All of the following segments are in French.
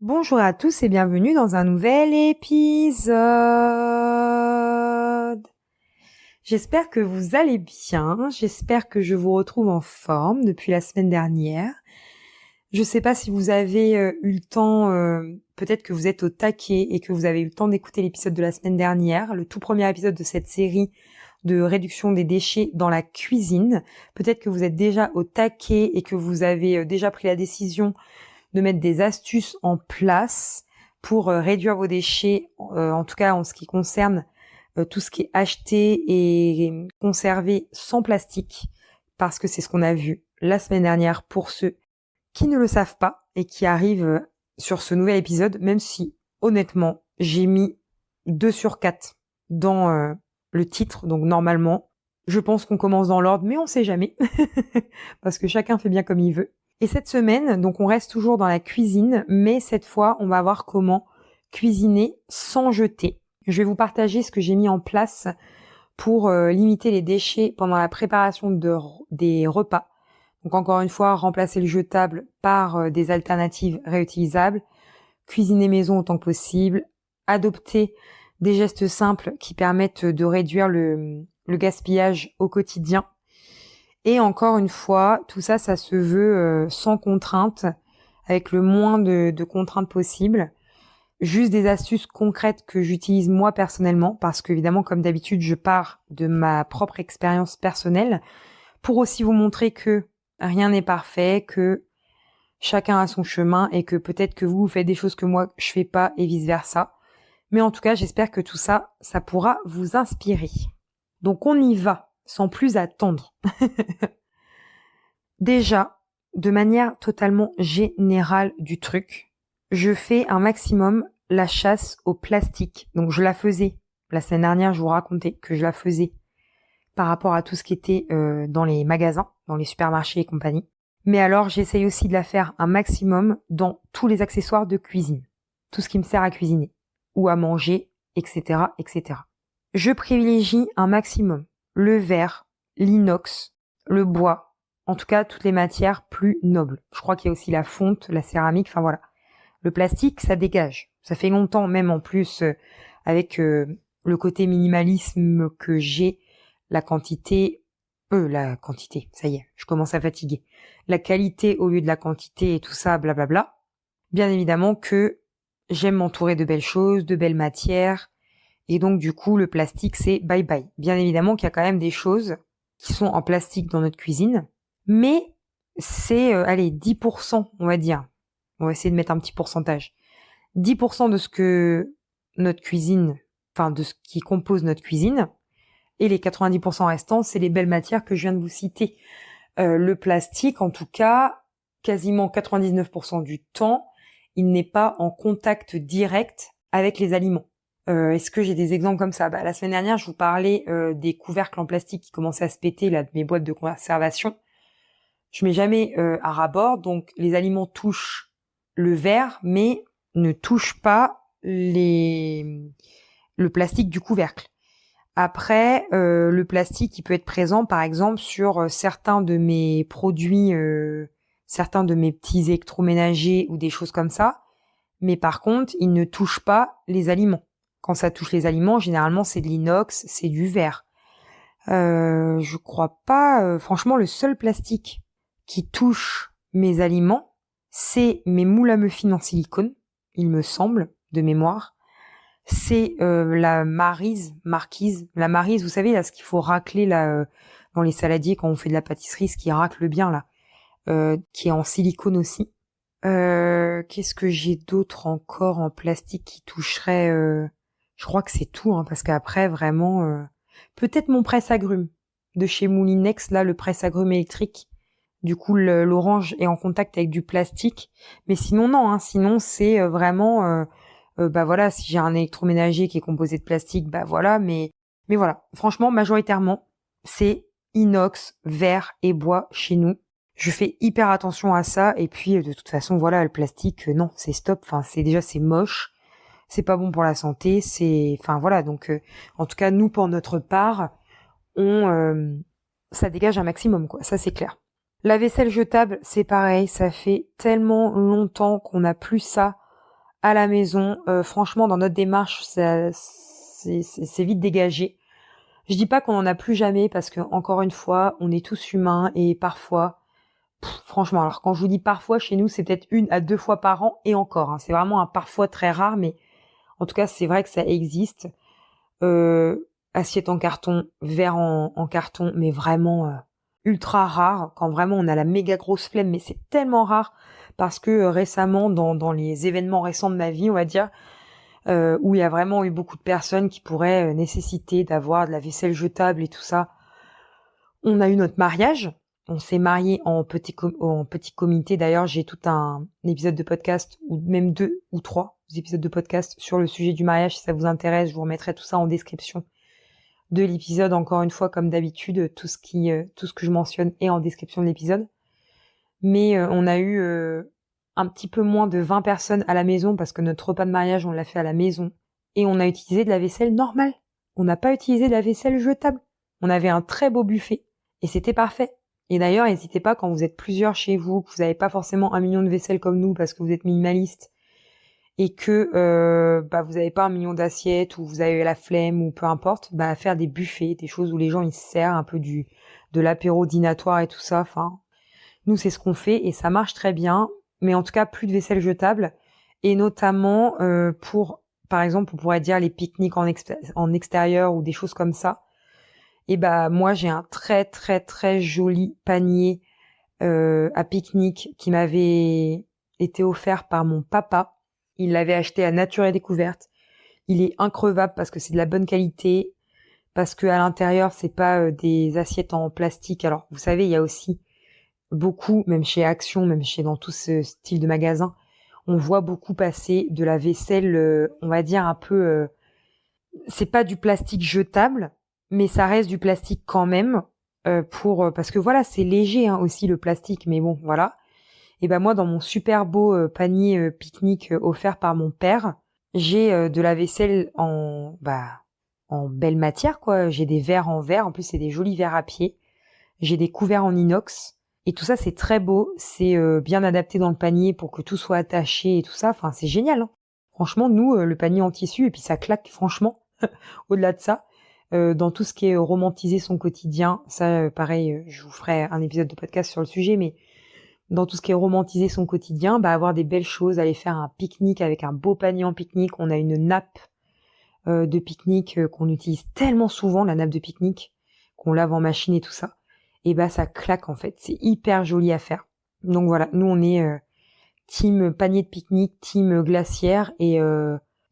Bonjour à tous et bienvenue dans un nouvel épisode. J'espère que vous allez bien, j'espère que je vous retrouve en forme depuis la semaine dernière. Je sais pas si vous avez eu le temps, peut-être que vous êtes au taquet et que vous avez eu le temps d'écouter l'épisode de la semaine dernière, le tout premier épisode de cette série de réduction des déchets dans la cuisine. Peut-être que vous êtes déjà au taquet et que vous avez déjà pris la décision de mettre des astuces en place pour réduire vos déchets, en tout cas en ce qui concerne tout ce qui est acheté et conservé sans plastique, parce que c'est ce qu'on a vu la semaine dernière pour ceux qui ne le savent pas et qui arrivent sur ce nouvel épisode, même si honnêtement j'ai mis 2 sur 4 dans le titre, donc normalement je pense qu'on commence dans l'ordre, mais on sait jamais, parce que chacun fait bien comme il veut. Et cette semaine, donc on reste toujours dans la cuisine, mais cette fois, on va voir comment cuisiner sans jeter. Je vais vous partager ce que j'ai mis en place pour limiter les déchets pendant la préparation des repas. Donc encore une fois, remplacer le jetable par des alternatives réutilisables, cuisiner maison autant que possible, adopter des gestes simples qui permettent de réduire le gaspillage au quotidien. Et encore une fois, tout ça, ça se veut sans contrainte, avec le moins de contraintes possible. Juste des astuces concrètes que j'utilise moi personnellement, parce qu'évidemment, comme d'habitude, je pars de ma propre expérience personnelle, pour aussi vous montrer que rien n'est parfait, que chacun a son chemin et que peut-être que vous faites des choses que moi je fais pas et vice versa. Mais en tout cas, j'espère que tout ça, ça pourra vous inspirer. Donc on y va, sans plus attendre. Déjà, de manière totalement générale du truc, je fais un maximum la chasse au plastique. Donc je la faisais. La semaine dernière, je vous racontais que je la faisais par rapport à tout ce qui était dans les magasins, dans les supermarchés et compagnie. Mais alors, j'essaye aussi de la faire un maximum dans tous les accessoires de cuisine. Tout ce qui me sert à cuisiner ou à manger, etc., etc. Je privilégie un maximum le verre, l'inox, le bois, en tout cas toutes les matières plus nobles. Je crois qu'il y a aussi la fonte, la céramique, enfin voilà. Le plastique, ça dégage. Ça fait longtemps, même en plus, avec le côté minimalisme que j'ai, la quantité, ça y est, je commence à fatiguer. La qualité au lieu de la quantité et tout ça, blablabla. Bien évidemment que j'aime m'entourer de belles choses, de belles matières, et donc du coup, le plastique, c'est bye bye. Bien évidemment qu'il y a quand même des choses qui sont en plastique dans notre cuisine, mais c'est, allez, 10%, on va dire. On va essayer de mettre un petit pourcentage. 10% de ce que notre cuisine, enfin de ce qui compose notre cuisine, et les 90% restants, c'est les belles matières que je viens de vous citer. Le plastique, en tout cas, quasiment 99% du temps, il n'est pas en contact direct avec les aliments. Est-ce que j'ai des exemples comme ça? La semaine dernière, je vous parlais des couvercles en plastique qui commençaient à se péter là, de mes boîtes de conservation. Je mets jamais à ras-bord, donc les aliments touchent le verre, mais ne touchent pas le plastique du couvercle. Après, le plastique, il peut être présent, par exemple, sur certains de mes produits, certains de mes petits électroménagers ou des choses comme ça. Mais par contre, il ne touche pas les aliments. Quand ça touche les aliments, généralement, c'est de l'inox, c'est du verre. Je crois pas... franchement, le seul plastique qui touche mes aliments, c'est mes moules à muffins en silicone, il me semble, de mémoire. C'est la marquise. La maryse, vous savez, là, ce qu'il faut racler là, dans les saladiers quand on fait de la pâtisserie, ce qui racle bien, là, qui est en silicone aussi. Qu'est-ce que j'ai d'autre encore en plastique qui toucherait je crois que c'est tout, hein, parce qu'après, vraiment... peut-être mon presse-agrumes de chez Moulinex, là, le presse-agrumes électrique. Du coup, l'orange est en contact avec du plastique. Mais sinon, non. Hein, sinon, c'est vraiment... voilà, si j'ai un électroménager qui est composé de plastique, voilà. Mais voilà, franchement, majoritairement, c'est inox, verre et bois chez nous. Je fais hyper attention à ça. Et puis, de toute façon, voilà, le plastique, non, c'est stop. Enfin, c'est moche. C'est pas bon pour la santé. Enfin, voilà. Donc, en tout cas, nous, pour notre part, ça dégage un maximum, quoi. Ça, c'est clair. La vaisselle jetable, c'est pareil. Ça fait tellement longtemps qu'on n'a plus ça à la maison. Franchement, dans notre démarche, c'est vite dégagé. Je dis pas qu'on en a plus jamais parce que encore une fois, on est tous humains et parfois, franchement, alors quand je vous dis parfois, chez nous, c'est peut-être 1 à 2 fois par an et encore, hein, c'est vraiment un parfois très rare, mais en tout cas, c'est vrai que ça existe. Assiette en carton, verre en carton, mais vraiment ultra rare. Quand vraiment on a la méga grosse flemme, mais c'est tellement rare parce que récemment, dans les événements récents de ma vie, on va dire, où il y a vraiment eu beaucoup de personnes qui pourraient nécessiter d'avoir de la vaisselle jetable et tout ça. On a eu notre mariage. On s'est mariés en petit comité. D'ailleurs, j'ai tout un épisode de podcast, ou même 2 ou 3 épisodes de podcast sur le sujet du mariage. Si ça vous intéresse, je vous remettrai tout ça en description de l'épisode. Encore une fois, comme d'habitude, tout ce que je mentionne est en description de l'épisode. Mais on a eu un petit peu moins de 20 personnes à la maison parce que notre repas de mariage, on l'a fait à la maison. Et on a utilisé de la vaisselle normale. On n'a pas utilisé de la vaisselle jetable. On avait un très beau buffet et c'était parfait. Et d'ailleurs, n'hésitez pas quand vous êtes plusieurs chez vous, que vous n'avez pas forcément 1 million de vaisselle comme nous parce que vous êtes minimaliste et que vous n'avez pas 1 million d'assiettes ou vous avez la flemme ou peu importe, faire des buffets, des choses où les gens ils se servent un peu de l'apéro dînatoire et tout ça. Enfin, nous c'est ce qu'on fait et ça marche très bien. Mais en tout cas, plus de vaisselle jetable et notamment pour, par exemple, on pourrait dire les pique-niques en extérieur ou des choses comme ça. Et moi j'ai un très très très joli panier à pique-nique qui m'avait été offert par mon papa. Il l'avait acheté à Nature et Découverte. Il est increvable parce que c'est de la bonne qualité, parce que à l'intérieur c'est pas des assiettes en plastique. Alors vous savez, il y a aussi beaucoup, même chez Action, même chez dans tout ce style de magasin, on voit beaucoup passer de la vaisselle, on va dire un peu, c'est pas du plastique jetable, mais ça reste du plastique quand même, parce que voilà, c'est léger hein, aussi le plastique, mais bon, voilà. Et moi, dans mon super beau panier pique-nique offert par mon père, j'ai de la vaisselle en belle matière, quoi. J'ai des verres en verre, en plus c'est des jolis verres à pied. J'ai des couverts en inox. Et tout ça, c'est très beau. C'est bien adapté dans le panier pour que tout soit attaché et tout ça. Enfin, c'est génial. Hein. Franchement, nous, le panier en tissu, et puis ça claque, franchement, au-delà de ça. Dans tout ce qui est romantiser son quotidien, ça, pareil, je vous ferai un épisode de podcast sur le sujet, mais dans tout ce qui est romantiser son quotidien, avoir des belles choses, aller faire un pique-nique avec un beau panier en pique-nique. On a une nappe de pique-nique qu'on utilise tellement souvent, la nappe de pique-nique, qu'on lave en machine et tout ça. Et ça claque en fait. C'est hyper joli à faire. Donc voilà, nous on est team panier de pique-nique, team glacière et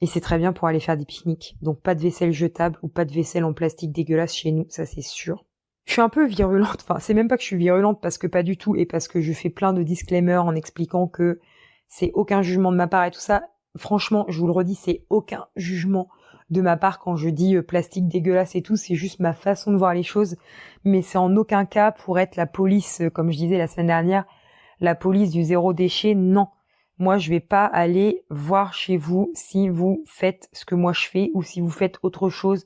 c'est très bien pour aller faire des pique-niques. Donc pas de vaisselle jetable ou pas de vaisselle en plastique dégueulasse chez nous, ça c'est sûr. Je suis un peu virulente, enfin c'est même pas que je suis virulente parce que pas du tout et parce que je fais plein de disclaimers en expliquant que c'est aucun jugement de ma part et tout ça. Franchement, je vous le redis, c'est aucun jugement de ma part quand je dis plastique dégueulasse et tout, c'est juste ma façon de voir les choses, mais c'est en aucun cas pour être la police, comme je disais la semaine dernière, la police du zéro déchet, non. Moi, je vais pas aller voir chez vous si vous faites ce que moi je fais ou si vous faites autre chose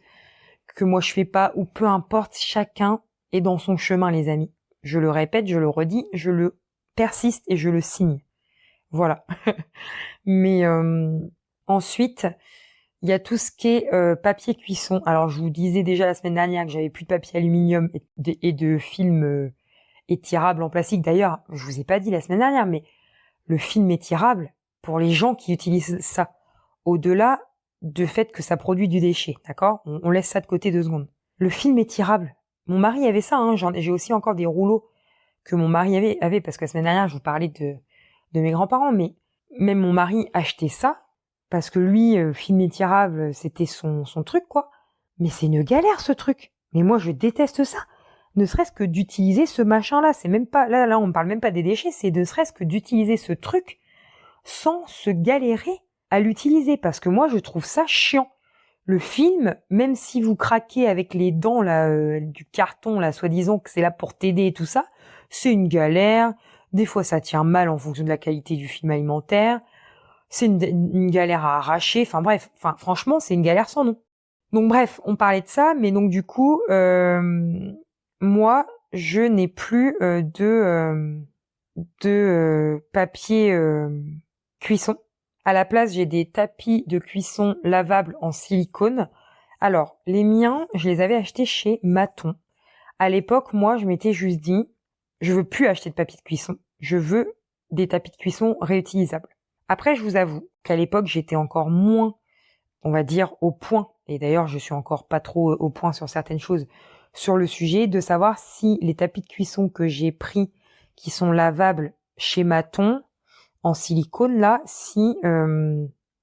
que moi je fais pas ou peu importe, chacun est dans son chemin, les amis. Je le répète, je le redis, je le persiste et je le signe. Voilà. Mais ensuite, il y a tout ce qui est papier cuisson. Alors, je vous disais déjà la semaine dernière que j'avais plus de papier aluminium et de film étirable en plastique. D'ailleurs, je vous ai pas dit la semaine dernière, mais le film étirable, pour les gens qui utilisent ça, au-delà du fait que ça produit du déchet, d'accord ? On laisse ça de côté 2 secondes. Le film étirable, mon mari avait ça, hein, j'ai aussi encore des rouleaux que mon mari avait parce que la semaine dernière, je vous parlais de mes grands-parents, mais même mon mari achetait ça, parce que lui, film étirable, c'était son truc, quoi. Mais c'est une galère, ce truc. Mais moi, je déteste ça. Ne serait-ce que d'utiliser ce machin-là. C'est même pas, là, on parle même pas des déchets, c'est ne serait-ce que d'utiliser ce truc sans se galérer à l'utiliser. Parce que moi, je trouve ça chiant. Le film, même si vous craquez avec les dents, là, du carton, là, soi-disant que c'est là pour t'aider et tout ça, c'est une galère. Des fois, ça tient mal en fonction de la qualité du film alimentaire. C'est une galère à arracher. Enfin bref, franchement, c'est une galère sans nom. Donc bref, on parlait de ça, mais donc du coup, moi, je n'ai plus de papier cuisson. À la place, j'ai des tapis de cuisson lavables en silicone. Alors, les miens, je les avais achetés chez Maton. À l'époque, moi, je m'étais juste dit, je veux plus acheter de papier de cuisson. Je veux des tapis de cuisson réutilisables. Après, je vous avoue qu'à l'époque, j'étais encore moins, on va dire, au point. Et d'ailleurs, je suis encore pas trop au point sur certaines choses sur le sujet, de savoir si les tapis de cuisson que j'ai pris, qui sont lavables chez Maton, en silicone, là, si,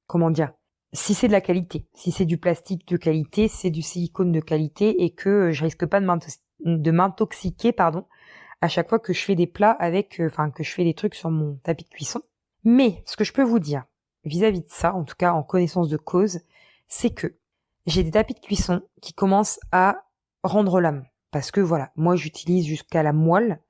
comment dire, si c'est de la qualité, si c'est du plastique de qualité, c'est du silicone de qualité et que je risque pas de m'intoxiquer, pardon, à chaque fois que je fais des plats avec, que je fais des trucs sur mon tapis de cuisson. Mais, ce que je peux vous dire, vis-à-vis de ça, en tout cas en connaissance de cause, c'est que j'ai des tapis de cuisson qui commencent à rendre l'âme. Parce que voilà, moi j'utilise jusqu'à la moelle.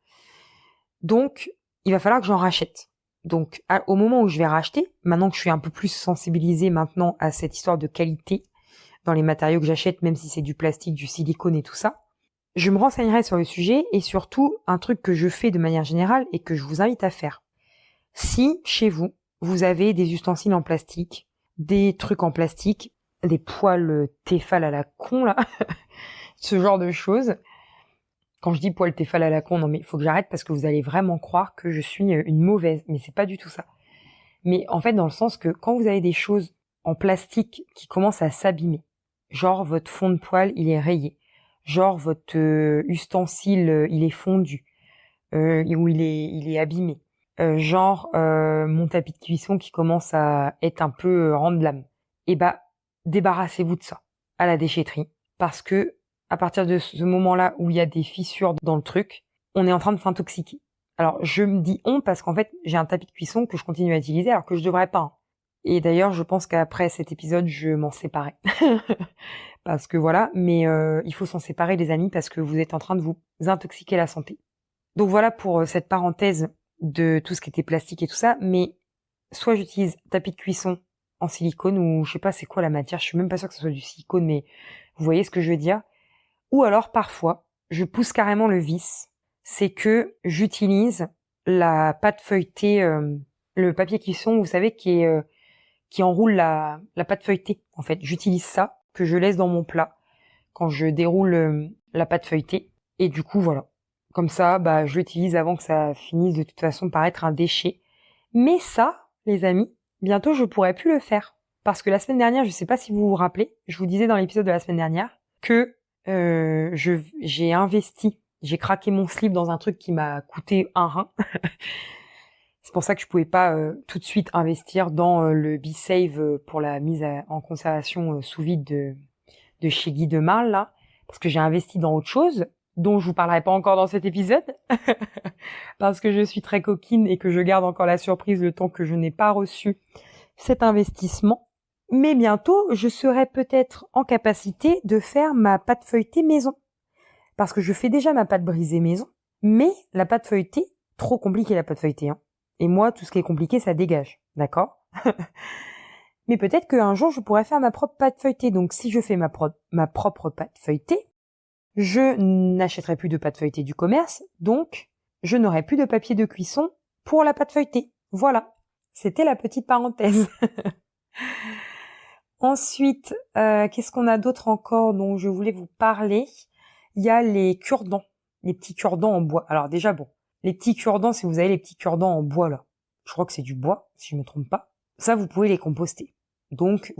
Donc, il va falloir que j'en rachète. Donc, au moment où je vais racheter, maintenant que je suis un peu plus sensibilisée maintenant à cette histoire de qualité dans les matériaux que j'achète, même si c'est du plastique, du silicone et tout ça, je me renseignerai sur le sujet et surtout un truc que je fais de manière générale et que je vous invite à faire. Si, chez vous, vous avez des ustensiles en plastique, des trucs en plastique, des poêles Tefal à la con, là, ce genre de choses. Quand je dis poêle Tefal à la con, non mais il faut que j'arrête parce que vous allez vraiment croire que je suis une mauvaise, mais c'est pas du tout ça. Mais en fait, dans le sens que quand vous avez des choses en plastique qui commencent à s'abîmer, genre votre fond de poêle, il est rayé, genre votre ustensile, il est fondu, ou il est abîmé, mon tapis de cuisson qui commence à être un peu rendre l'âme, et bah, débarrassez-vous de ça à la déchetterie, parce que à partir de ce moment-là où il y a des fissures dans le truc, on est en train de s'intoxiquer. Alors, je me dis on parce qu'en fait, j'ai un tapis de cuisson que je continue à utiliser alors que je devrais pas. Hein. Et d'ailleurs, je pense qu'après cet épisode, je m'en séparais. Parce que voilà, mais il faut s'en séparer les amis parce que vous êtes en train de vous intoxiquer la santé. Donc voilà pour cette parenthèse de tout ce qui était plastique et tout ça, mais soit j'utilise tapis de cuisson en silicone ou je sais pas c'est quoi la matière, je suis même pas sûre que ce soit du silicone, mais vous voyez ce que je veux dire. Ou alors parfois, je pousse carrément le vice, c'est que j'utilise la pâte feuilletée, le papier cuisson, vous savez, qui enroule la pâte feuilletée. En fait, j'utilise ça, que je laisse dans mon plat quand je déroule la pâte feuilletée. Et du coup, voilà. Comme ça, bah, je l'utilise avant que ça finisse de toute façon par être un déchet. Mais ça, les amis, bientôt je pourrai plus le faire. Parce que la semaine dernière, je sais pas si vous vous rappelez, je vous disais dans l'épisode de la semaine dernière que j'ai craqué mon slip dans un truc qui m'a coûté un rein. C'est pour ça que je pouvais pas tout de suite investir dans le B-Save pour la mise en conservation sous vide de chez Guy de Marle, là. Parce que j'ai investi dans autre chose, dont je vous parlerai pas encore dans cet épisode. Parce que je suis très coquine et que je garde encore la surprise le temps que je n'ai pas reçu cet investissement. Mais bientôt, je serai peut-être en capacité de faire ma pâte feuilletée maison. Parce que je fais déjà ma pâte brisée maison. Mais la pâte feuilletée, trop compliqué la pâte feuilletée. Hein. Et moi, tout ce qui est compliqué, ça dégage. D'accord? Mais peut-être qu'un jour, je pourrais faire ma propre pâte feuilletée. Donc si je fais ma propre pâte feuilletée, je n'achèterai plus de pâte feuilletée du commerce. Donc, je n'aurai plus de papier de cuisson pour la pâte feuilletée. Voilà. C'était la petite parenthèse. Ensuite, qu'est-ce qu'on a d'autre encore dont je voulais vous parler? Il y a les cure-dents, les petits cure-dents en bois. Alors déjà, bon, les petits cure-dents, si vous avez les petits cure-dents en bois là, je crois que c'est du bois, si je me trompe pas, ça vous pouvez les composter. Donc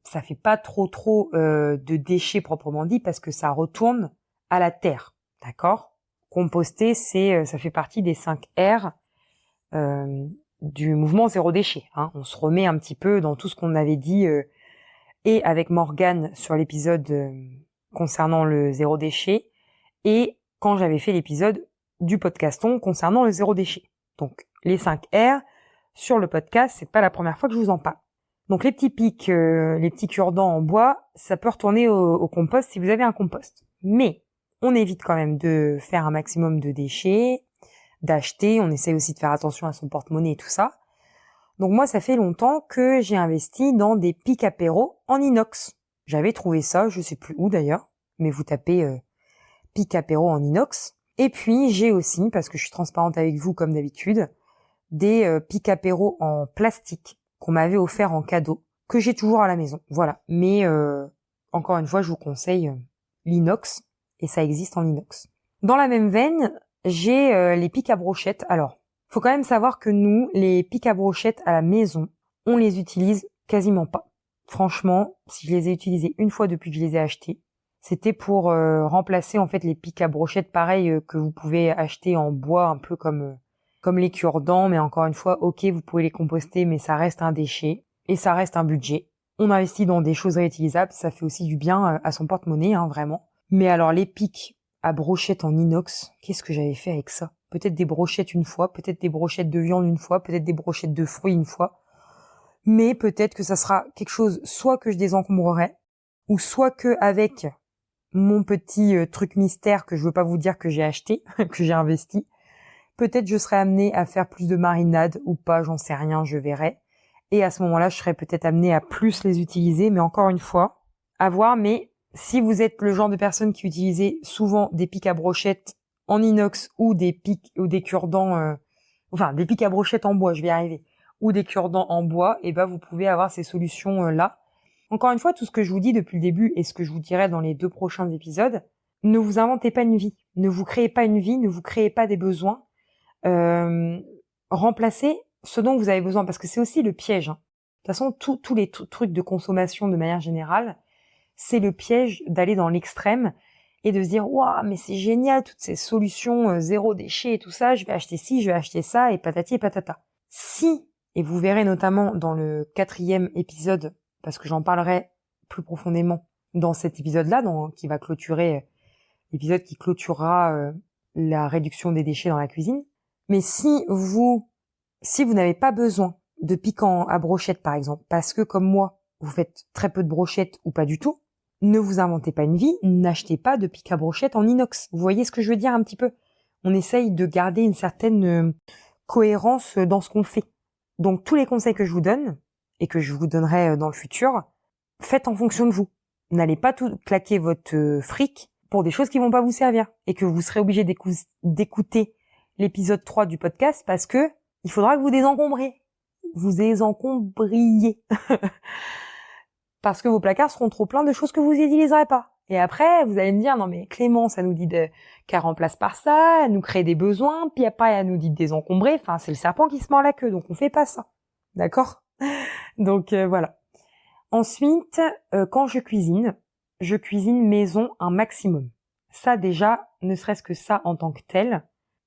ça fait pas trop de déchets proprement dit parce que ça retourne à la terre, d'accord? Composter, ça fait partie des 5 R du mouvement zéro déchet. Hein. On se remet un petit peu dans tout ce qu'on avait dit et avec Morgane sur l'épisode concernant le zéro déchet et quand j'avais fait l'épisode du podcaston concernant le zéro déchet. Donc les 5 R sur le podcast, c'est pas la première fois que je vous en parle. Donc les petits pics, les petits cure-dents en bois, ça peut retourner au compost si vous avez un compost. Mais on évite quand même de faire un maximum de déchets, d'acheter, on essaye aussi de faire attention à son porte-monnaie et tout ça. Donc moi, ça fait longtemps que j'ai investi dans des pics apéro en inox. J'avais trouvé ça, je sais plus où d'ailleurs, mais vous tapez pic apéro en inox. Et puis j'ai aussi, parce que je suis transparente avec vous comme d'habitude, des pics apéro en plastique qu'on m'avait offert en cadeau, que j'ai toujours à la maison. Voilà. Mais encore une fois, je vous conseille l'inox, et ça existe en inox. Dans la même veine, j'ai les pics à brochettes. Alors, faut quand même savoir que nous, les pics à brochettes à la maison, on les utilise quasiment pas. Franchement, si je les ai utilisés une fois depuis que je les ai achetés, c'était pour remplacer en fait les pics à brochettes pareil que vous pouvez acheter en bois, un peu comme les cure-dents, mais encore une fois, ok, vous pouvez les composter, mais ça reste un déchet et ça reste un budget. On investit dans des choses réutilisables, ça fait aussi du bien à son porte-monnaie, hein, vraiment. Mais alors les pics à brochettes en inox, qu'est-ce que j'avais fait avec ça? Peut-être des brochettes une fois, peut-être des brochettes de viande une fois, peut-être des brochettes de fruits une fois. Mais peut-être que ça sera quelque chose soit que je désencombrerai, ou soit que avec mon petit truc mystère que je veux pas vous dire que j'ai acheté, que j'ai investi, peut-être je serai amenée à faire plus de marinade ou pas, j'en sais rien, je verrai. Et à ce moment-là, je serai peut-être amenée à plus les utiliser, mais encore une fois, à voir. Mais si vous êtes le genre de personne qui utilisait souvent des pics à brochettes en inox ou des pics ou des cure-dents, des pics à brochettes en bois, je vais y arriver, ou des cure-dents en bois, et ben vous pouvez avoir ces solutions là. Encore une fois, tout ce que je vous dis depuis le début et ce que je vous dirai dans les 2 prochains épisodes, ne vous inventez pas une vie, ne vous créez pas une vie, ne vous créez pas des besoins. Remplacez ce dont vous avez besoin, parce que c'est aussi le piège. Hein. De toute façon, tous les trucs de consommation de manière générale, c'est le piège d'aller dans l'extrême et de se dire « Waouh, mais c'est génial, toutes ces solutions zéro déchet et tout ça, je vais acheter ci, je vais acheter ça, et patati et patata. » Si, et vous verrez notamment dans le 4e épisode, parce que j'en parlerai plus profondément dans cet épisode-là, qui va clôturer, l'épisode qui clôturera la réduction des déchets dans la cuisine. Mais si vous n'avez pas besoin de pics à brochettes, par exemple, parce que comme moi, vous faites très peu de brochettes ou pas du tout, ne vous inventez pas une vie, n'achetez pas de pics à brochettes en inox. Vous voyez ce que je veux dire un petit peu? On essaye de garder une certaine cohérence dans ce qu'on fait. Donc tous les conseils que je vous donne, et que je vous donnerai dans le futur, faites en fonction de vous. N'allez pas tout claquer votre fric pour des choses qui vont pas vous servir, et que vous serez obligé d'écouter l'épisode 3 du podcast parce que il faudra que vous désencombriez. Parce que vos placards seront trop pleins de choses que vous n'utiliserez pas. Et après, vous allez me dire, non mais Clément, ça nous dit qu'elle remplace par ça, elle nous crée des besoins, puis après elle nous dit de désencombrer. Enfin, c'est le serpent qui se mord la queue, donc on fait pas ça. D'accord? Donc voilà. Ensuite, quand je cuisine maison un maximum. Ça déjà, ne serait-ce que ça en tant que tel,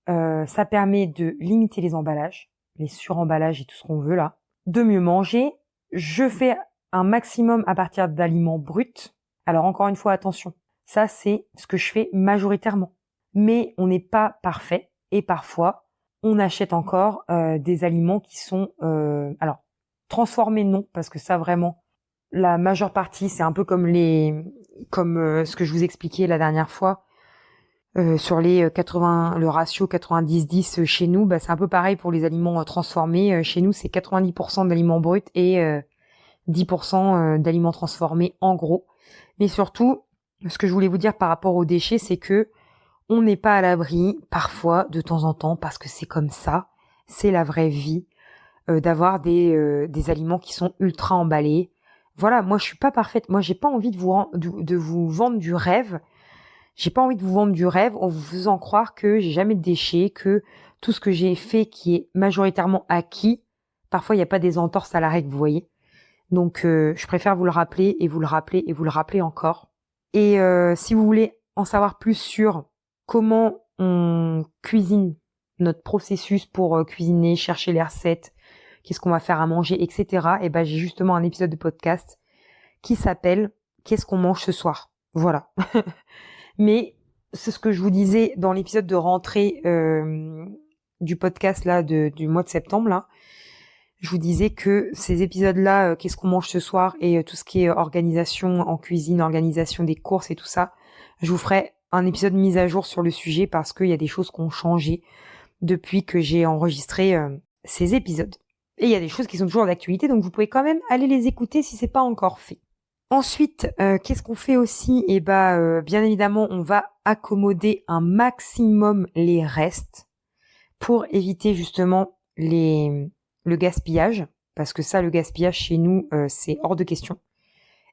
ça permet de limiter les emballages, les suremballages et tout ce qu'on veut là, de mieux manger. Je fais un maximum à partir d'aliments bruts. Alors encore une fois, attention, ça c'est ce que je fais majoritairement. Mais on n'est pas parfait et parfois on achète encore des aliments qui sont alors transformés non, parce que ça vraiment la majeure partie c'est un peu comme ce que je vous expliquais la dernière fois. Sur les 80, le ratio 90-10 chez nous, bah, c'est un peu pareil pour les aliments transformés. Chez nous, c'est 90% d'aliments bruts et 10% d'aliments transformés en gros. Mais surtout, ce que je voulais vous dire par rapport aux déchets, c'est que on n'est pas à l'abri, parfois, de temps en temps, parce que c'est comme ça, c'est la vraie vie, d'avoir des aliments qui sont ultra emballés. Voilà, moi je suis pas parfaite. Moi j'ai pas envie de vous vendre du rêve. J'ai pas envie de vous vendre du rêve en vous faisant croire que j'ai jamais de déchets, que tout ce que j'ai fait qui est majoritairement acquis, parfois il n'y a pas des entorses à la règle, vous voyez. Donc je préfère vous le rappeler et vous le rappeler et vous le rappeler encore. Et si vous voulez en savoir plus sur comment on cuisine, notre processus pour cuisiner, chercher les recettes, qu'est-ce qu'on va faire à manger, etc. Et ben j'ai justement un épisode de podcast qui s'appelle « Qu'est-ce qu'on mange ce soir ?» Voilà. Mais c'est ce que je vous disais dans l'épisode de rentrée du podcast là du mois de septembre là. Je vous disais que ces épisodes-là, qu'est-ce qu'on mange ce soir et tout ce qui est organisation en cuisine, organisation des courses et tout ça, je vous ferai un épisode mise à jour sur le sujet parce qu'il y a des choses qui ont changé depuis que j'ai enregistré ces épisodes. Et il y a des choses qui sont toujours d'actualité, donc vous pouvez quand même aller les écouter si c'est pas encore fait. Ensuite, qu'est-ce qu'on fait aussi? Eh bien évidemment, on va accommoder un maximum les restes pour éviter justement le gaspillage. parce que ça, le gaspillage chez nous, c'est hors de question.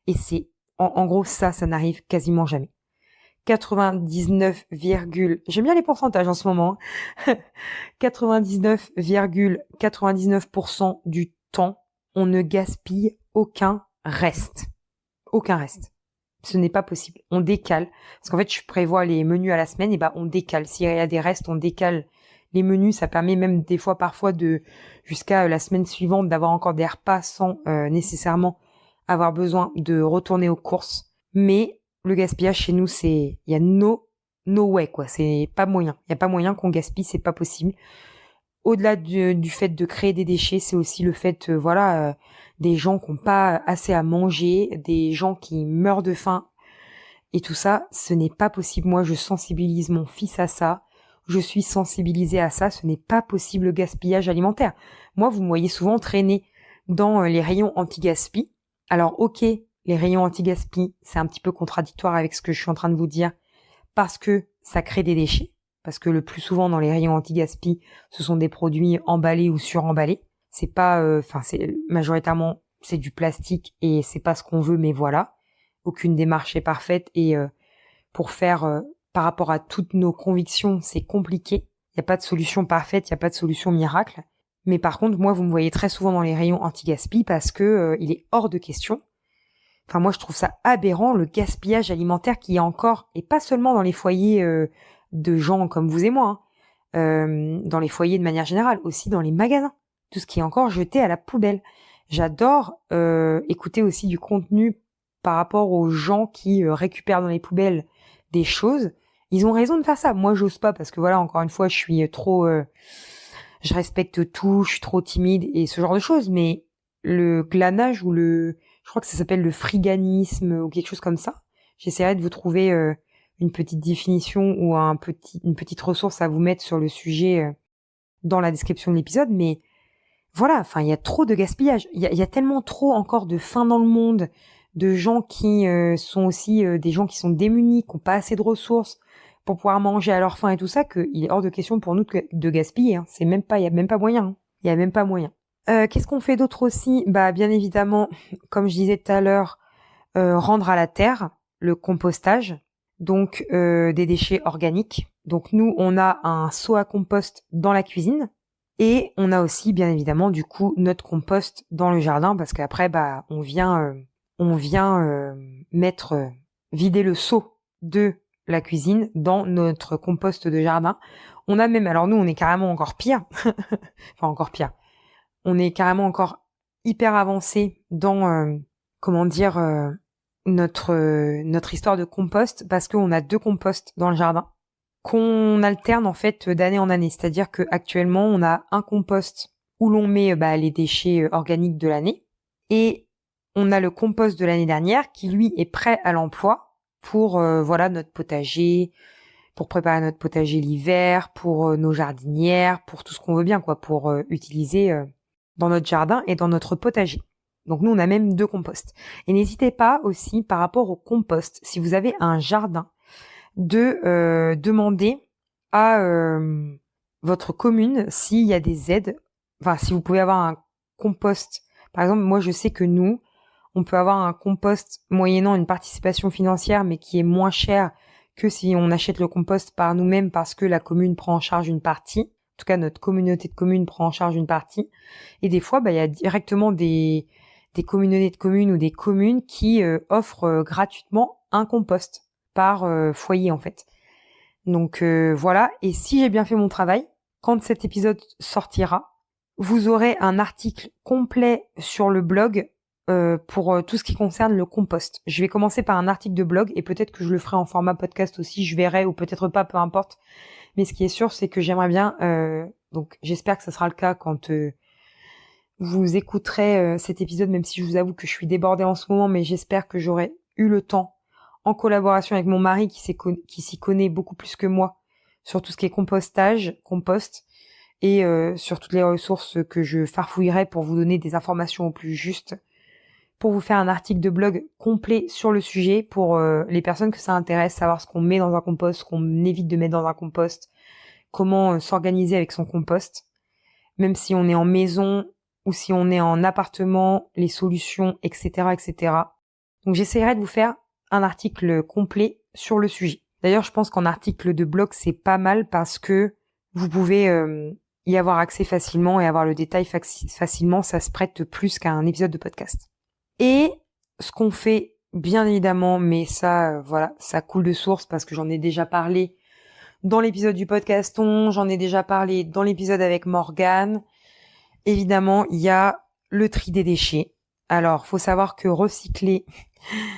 Et c'est, en gros, ça n'arrive quasiment jamais. 99, j'aime bien les pourcentages en ce moment, hein. 99,99% du temps, on ne gaspille aucun reste. Aucun reste. Ce n'est pas possible. On décale. Parce qu'en fait, je prévois les menus à la semaine, et on décale. S'il y a des restes, on décale les menus. Ça permet même des fois, parfois, jusqu'à la semaine suivante, d'avoir encore des repas sans nécessairement avoir besoin de retourner aux courses. Mais le gaspillage chez nous, il y a no way, quoi. C'est pas moyen. Il y a pas moyen qu'on gaspille, c'est pas possible. Au-delà du fait de créer des déchets, c'est aussi le fait, des gens qui n'ont pas assez à manger, des gens qui meurent de faim. Et tout ça, ce n'est pas possible. Moi, je sensibilise mon fils à ça. Je suis sensibilisée à ça. Ce n'est pas possible le gaspillage alimentaire. Moi, vous me voyez souvent traîner dans les rayons anti-gaspi. Alors, ok, les rayons anti-gaspi, c'est un petit peu contradictoire avec ce que je suis en train de vous dire, parce que ça crée des déchets. Parce que le plus souvent dans les rayons anti-gaspi, ce sont des produits emballés ou suremballés. C'est pas, c'est majoritairement c'est du plastique et c'est pas ce qu'on veut, mais voilà. Aucune démarche est parfaite et pour faire par rapport à toutes nos convictions, c'est compliqué. Il y a pas de solution parfaite, il y a pas de solution miracle. Mais par contre, moi, vous me voyez très souvent dans les rayons anti-gaspi parce que il est hors de question. Enfin, moi, je trouve ça aberrant le gaspillage alimentaire qu'il y a encore, et pas seulement dans les foyers de gens comme vous et moi, hein, dans les foyers de manière générale, aussi dans les magasins, tout ce qui est encore jeté à la poubelle. J'adore écouter aussi du contenu par rapport aux gens qui récupèrent dans les poubelles des choses. Ils ont raison de faire ça. Moi, j'ose pas parce que voilà, encore une fois, je suis trop, je respecte tout, je suis trop timide et ce genre de choses. Mais le glanage ou je crois que ça s'appelle le friganisme ou quelque chose comme ça. J'essaierai de vous trouver une petite définition ou une petite ressource à vous mettre sur le sujet dans la description de l'épisode, mais voilà, enfin, il y a trop de gaspillage. Il y a tellement trop encore de faim dans le monde, de gens qui sont aussi des gens qui sont démunis, qui n'ont pas assez de ressources pour pouvoir manger à leur faim et tout ça, qu'il est hors de question pour nous de gaspiller. Hein. Il y a même pas moyen. Hein. Il y a même pas moyen. Qu'est-ce qu'on fait d'autre aussi? Bah, bien évidemment, comme je disais tout à l'heure, rendre à la terre, le compostage, donc des déchets organiques. Donc nous, on a un seau à compost dans la cuisine et on a aussi bien évidemment du coup notre compost dans le jardin parce qu'après on vient vider le seau de la cuisine dans notre compost de jardin. On a même, alors nous on est carrément encore pire, enfin encore pire. On est carrément encore hyper avancé dans notre histoire de compost parce qu'on a 2 composts dans le jardin qu'on alterne en fait d'année en année. C'est-à-dire que actuellement on a un compost où l'on met les déchets organiques de l'année et on a le compost de l'année dernière qui lui est prêt à l'emploi pour notre potager, pour préparer notre potager l'hiver, pour nos jardinières, pour tout ce qu'on veut bien quoi, pour utiliser dans notre jardin et dans notre potager. Donc nous, on a même 2 composts. Et n'hésitez pas aussi, par rapport au compost, si vous avez un jardin, de demander à votre commune s'il y a des aides. Enfin, si vous pouvez avoir un compost. Par exemple, moi, je sais que nous, on peut avoir un compost moyennant une participation financière, mais qui est moins cher que si on achète le compost par nous-mêmes parce que la commune prend en charge une partie. En tout cas, notre communauté de communes prend en charge une partie. Et des fois, il y a directement des communautés de communes ou des communes qui offrent gratuitement un compost par foyer en fait. Donc voilà, et si j'ai bien fait mon travail, quand cet épisode sortira, vous aurez un article complet sur le blog pour tout ce qui concerne le compost. Je vais commencer par un article de blog et peut-être que je le ferai en format podcast aussi, je verrai ou peut-être pas, peu importe. Mais ce qui est sûr, c'est que j'aimerais bien, donc j'espère que ça sera le cas quand vous écouterez cet épisode, même si je vous avoue que je suis débordée en ce moment, mais j'espère que j'aurai eu le temps, en collaboration avec mon mari qui s'y connaît beaucoup plus que moi, sur tout ce qui est compost, et sur toutes les ressources que je farfouillerai pour vous donner des informations au plus justes, pour vous faire un article de blog complet sur le sujet, pour les personnes que ça intéresse, savoir ce qu'on met dans un compost, ce qu'on évite de mettre dans un compost, comment s'organiser avec son compost. Même si on est en maison, ou si on est en appartement, les solutions, etc., etc. Donc j'essaierai de vous faire un article complet sur le sujet. D'ailleurs, je pense qu'en article de blog, c'est pas mal parce que vous pouvez y avoir accès facilement et avoir le détail facilement. Ça se prête plus qu'à un épisode de podcast. Et ce qu'on fait, bien évidemment, mais ça, voilà, ça coule de source parce que j'en ai déjà parlé dans l'épisode du podcaston, j'en ai déjà parlé dans l'épisode avec Morgane. Évidemment, il y a le tri des déchets. Alors, faut savoir que recycler,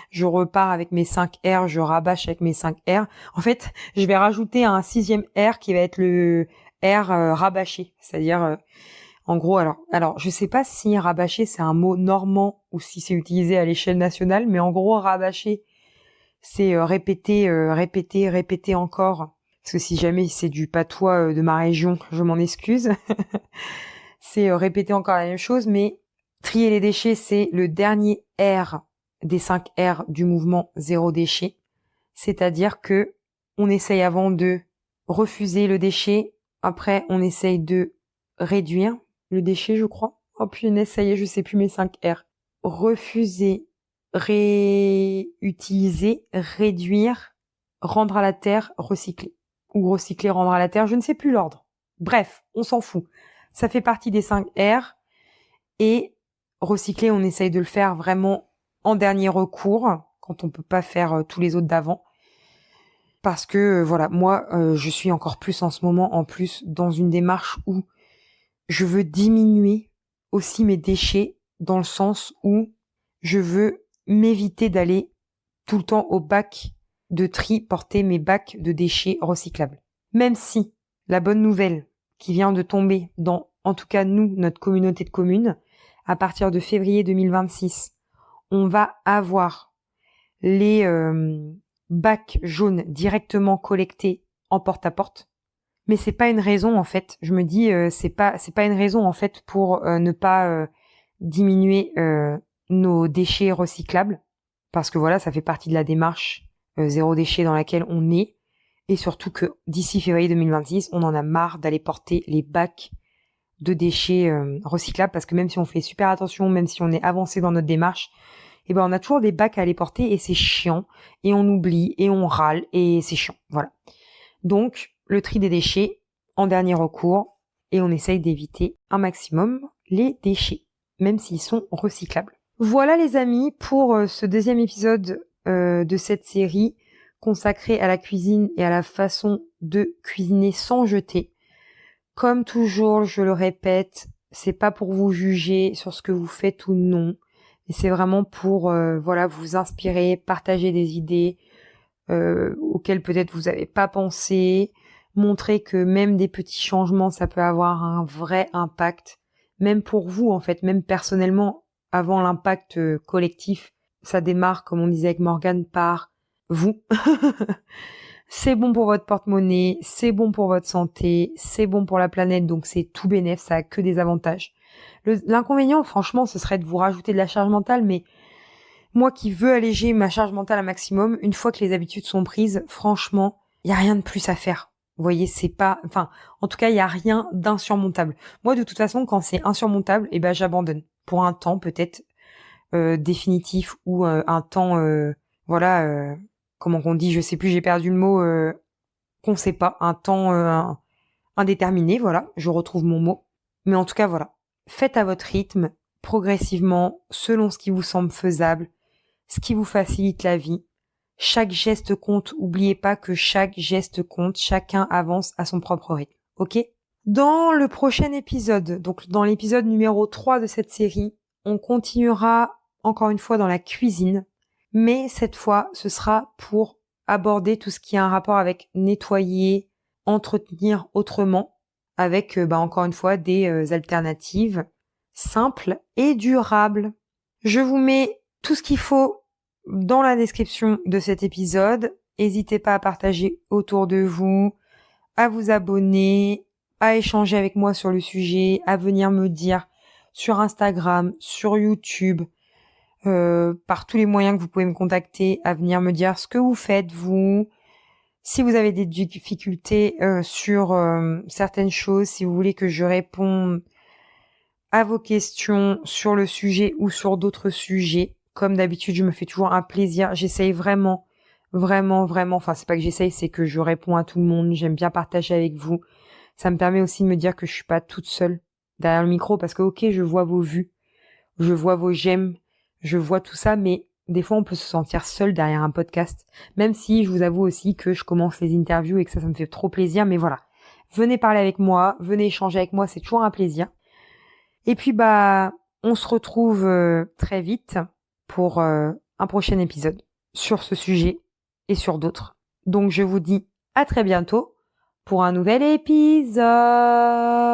je repars avec mes 5 R, je rabâche avec mes 5 R. En fait, je vais rajouter un 6e R qui va être le R rabâché. C'est-à-dire, en gros, alors, je sais pas si rabâché c'est un mot normand ou si c'est utilisé à l'échelle nationale, mais en gros, rabâché, c'est répéter encore. Parce que si jamais c'est du patois de ma région, je m'en excuse. C'est répéter encore la même chose, mais trier les déchets, c'est le dernier R des 5 R du mouvement zéro déchet. C'est-à-dire que on essaye avant de refuser le déchet, après on essaye de réduire le déchet, je crois. Oh punaise, ça y est, je sais plus mes 5 R. Refuser, réutiliser, réduire, rendre à la terre, recycler. Ou recycler, rendre à la terre, je ne sais plus l'ordre. Bref, on s'en fout. Ça fait partie des 5 R. Et recycler, on essaye de le faire vraiment en dernier recours, quand on peut pas faire tous les autres d'avant. Parce que, voilà, moi, je suis encore plus en ce moment, en plus, dans une démarche où je veux diminuer aussi mes déchets, dans le sens où je veux m'éviter d'aller tout le temps au bac de tri, porter mes bacs de déchets recyclables. Même si la bonne nouvelle qui vient de tomber dans, en tout cas nous, notre communauté de communes, à partir de février 2026, on va avoir les bacs jaunes directement collectés en porte-à-porte. Mais c'est pas une raison en fait. Je me dis c'est pas une raison en fait pour ne pas diminuer nos déchets recyclables, parce que voilà, ça fait partie de la démarche zéro déchet dans laquelle on est, et surtout que d'ici février 2026, on en a marre d'aller porter les bacs de déchets recyclables, parce que même si on fait super attention, même si on est avancé dans notre démarche, eh ben on a toujours des bacs à aller porter et c'est chiant, et on oublie et on râle et c'est chiant. Voilà. Donc le tri des déchets en dernier recours, et on essaye d'éviter un maximum les déchets, même s'ils sont recyclables. Voilà les amis pour ce deuxième épisode de cette série consacrée à la cuisine et à la façon de cuisiner sans jeter. Comme toujours, je le répète, c'est pas pour vous juger sur ce que vous faites ou non, mais c'est vraiment pour voilà, vous inspirer, partager des idées auxquelles peut-être vous n'avez pas pensé, montrer que même des petits changements, ça peut avoir un vrai impact, même pour vous en fait, même personnellement, avant l'impact collectif, ça démarre, comme on disait avec Morgane, par vous. C'est bon pour votre porte-monnaie, c'est bon pour votre santé, c'est bon pour la planète, donc c'est tout bénef, ça a que des avantages. L'inconvénient, franchement, ce serait de vous rajouter de la charge mentale, mais moi qui veux alléger ma charge mentale un maximum, une fois que les habitudes sont prises, franchement, il y a rien de plus à faire. Vous voyez, c'est pas, enfin, en tout cas, il y a rien d'insurmontable. Moi, de toute façon, quand c'est insurmontable, eh ben, j'abandonne. Pour un temps, peut-être, définitif, ou un temps, voilà, comment qu'on dit, je sais plus, j'ai perdu le mot, qu'on sait pas, un temps indéterminé, voilà, je retrouve mon mot. Mais en tout cas, voilà, faites à votre rythme, progressivement, selon ce qui vous semble faisable, ce qui vous facilite la vie. Chaque geste compte, oubliez pas que chaque geste compte, chacun avance à son propre rythme, ok? Dans le prochain épisode, donc dans l'épisode numéro 3 de cette série, on continuera encore une fois dans la cuisine, mais cette fois, ce sera pour aborder tout ce qui a un rapport avec nettoyer, entretenir autrement, avec encore une fois des alternatives simples et durables. Je vous mets tout ce qu'il faut dans la description de cet épisode. N'hésitez pas à partager autour de vous, à vous abonner, à échanger avec moi sur le sujet, à venir me dire sur Instagram, sur YouTube, par tous les moyens que vous pouvez me contacter, à venir me dire ce que vous faites, vous. Si vous avez des difficultés sur certaines choses, si vous voulez que je réponde à vos questions sur le sujet ou sur d'autres sujets. Comme d'habitude, je me fais toujours un plaisir. J'essaye vraiment, enfin c'est pas que j'essaye, c'est que je réponds à tout le monde. J'aime bien partager avec vous. Ça me permet aussi de me dire que je suis pas toute seule derrière le micro parce que ok, je vois vos vues, je vois vos j'aime, je vois tout ça, mais des fois on peut se sentir seul derrière un podcast. Même si je vous avoue aussi que je commence les interviews et que ça me fait trop plaisir, mais voilà. Venez parler avec moi, venez échanger avec moi, c'est toujours un plaisir. Et puis on se retrouve très vite pour un prochain épisode sur ce sujet et sur d'autres. Donc je vous dis à très bientôt pour un nouvel épisode.